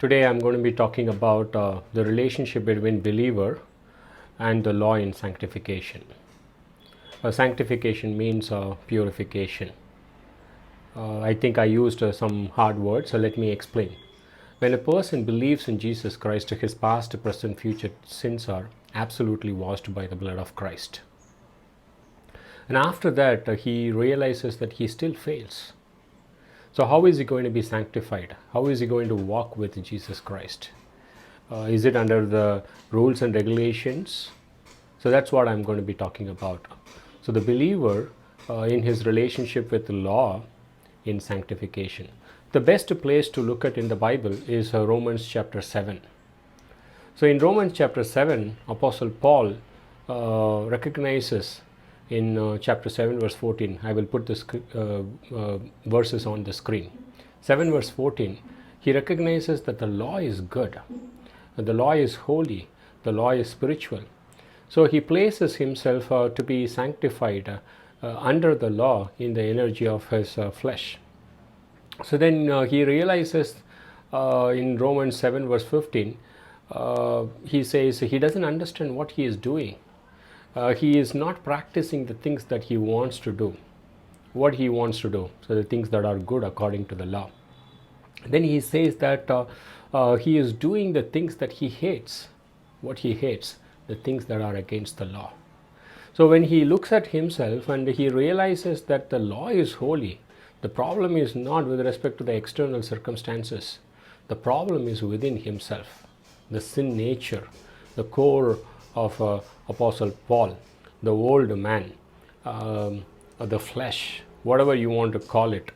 Today I'm going to be talking about the relationship between believer and the law in sanctification. Sanctification means purification. I think I used some hard words, so let me explain. When a person believes in Jesus Christ, his past, present, future sins are absolutely washed by the blood of Christ. And after that, he realizes that he still fails. So, how is he going to be sanctified? How is he going to walk with Jesus Christ? Is it under the rules and regulations? So that's what I'm going to be talking about. So the believer in his relationship with the law in sanctification. The best place to look at in the Bible is Romans chapter 7. So in Romans chapter 7, Apostle Paul recognizes in chapter 7 verse 14. I will put the verses on the screen. 7 verse 14, he recognizes that the law is good, the law is holy, the law is spiritual. So he places himself to be sanctified under the law in the energy of his flesh. So then he realizes in Romans 7 verse 15, he says he doesn't understand what he is doing. He is not practicing the things that he wants to do, what he wants to do, so the things that are good according to the law. Then he says that he is doing the things that he hates, what he hates, the things that are against the law. So when he looks at himself and he realizes that the law is holy, the problem is not with respect to the external circumstances. The problem is within himself, the sin nature, the core of Apostle Paul, the old man, the flesh, whatever you want to call it.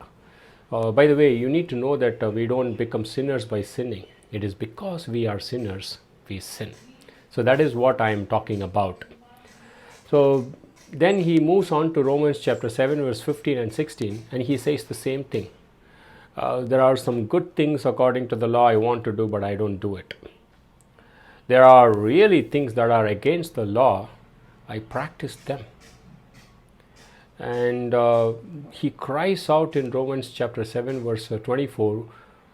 By the way, you need to know that we don't become sinners by sinning. It is because we are sinners, we sin. So that is what I am talking about. So then he moves on to Romans chapter 7 verse 15 and 16, and he says the same thing. There are some good things according to the law I want to do, but I don't do it. There are really things that are against the law, I practice them. And he cries out in Romans chapter 7 verse 24,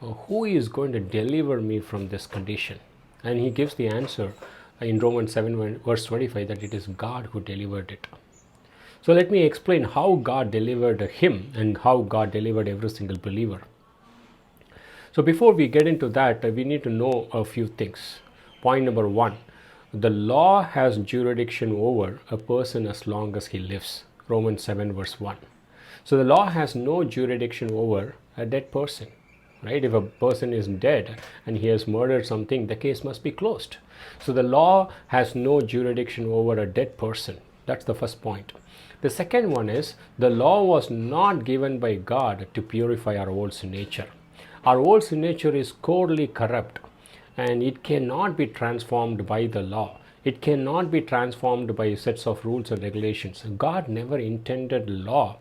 who is going to deliver me from this condition? And he gives the answer in Romans 7 verse 25 that it is God who delivered it. So let me explain how God delivered him and how God delivered every single believer. So before we get into that, we need to know a few things. Point number one, the law has jurisdiction over a person as long as he lives. Romans 7 verse 1. So the law has no jurisdiction over a dead person, right? If a person is dead and he has murdered something, the case must be closed. So the law has no jurisdiction over a dead person. That's the first point. The second one is the law was not given by God to purify our old sin nature. Our old sin nature is corely corrupt, and it cannot be transformed by the law. It cannot be transformed by sets of rules and regulations. God never intended law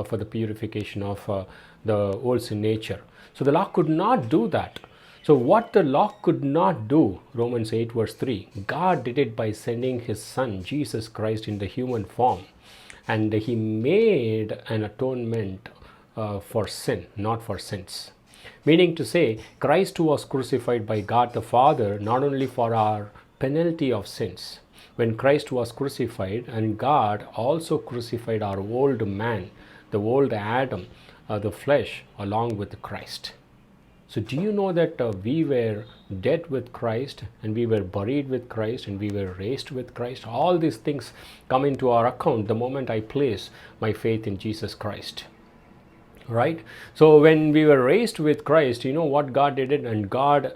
for the purification of the old sin nature. So the law could not do that. So what the law could not do, Romans 8 verse 3, God did it by sending his son, Jesus Christ, in the human form. And he made an atonement for sin, not for sins. Meaning to say, Christ was crucified by God the Father not only for our penalty of sins. When Christ was crucified, and God also crucified our old man, the old Adam, the flesh, along with Christ. So do you know that we were dead with Christ, and we were buried with Christ, and we were raised with Christ? All these things come into our account the moment I place my faith in Jesus Christ. Right? So when we were raised with Christ, you know what God did it, and God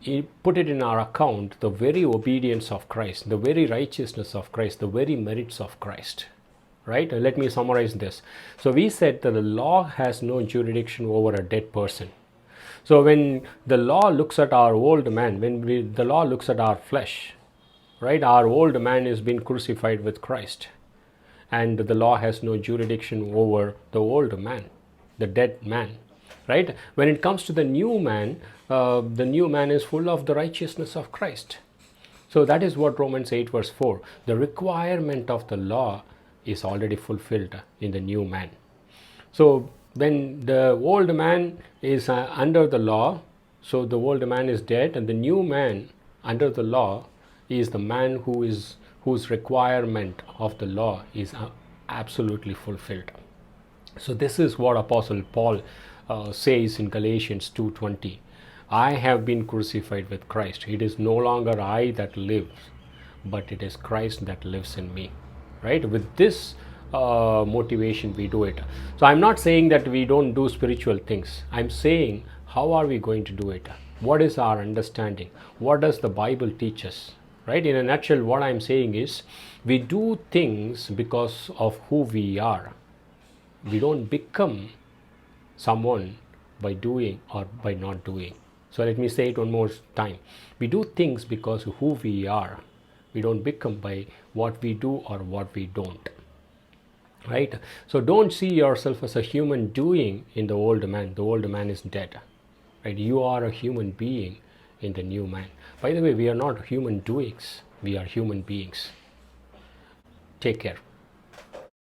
he put it in our account, the very obedience of Christ, the very righteousness of Christ, the very merits of Christ. Right? Let me summarize this. So we said that the law has no jurisdiction over a dead person. So when the law looks at our old man, the law looks at our flesh, right? Our old man is being crucified with Christ, and the law has no jurisdiction over the old man, the dead man, right? When it comes to the new man is full of the righteousness of Christ. So that is what Romans 8 verse 4, the requirement of the law is already fulfilled in the new man. So when the old man is under the law, So the old man is dead, and the new man under the law is the man whose requirement of the law is absolutely fulfilled. So this is what Apostle Paul says in Galatians 2:20. I have been crucified with Christ. It is no longer I that lives, but it is Christ that lives in me. Right? With this motivation we do it. So I'm not saying that we don't do spiritual things. I'm saying, how are we going to do it? What is our understanding? What does the Bible teach us? Right? In a nutshell, what I'm saying is, we do things because of who we are. We don't become someone by doing or by not doing. So let me say it one more time. We do things because of who we are. We don't become by what we do or what we don't. Right? So don't see yourself as a human doing in the old man. The old man is dead. Right? You are a human being in the new man. By the way, we are not human doings. We are human beings. Take care.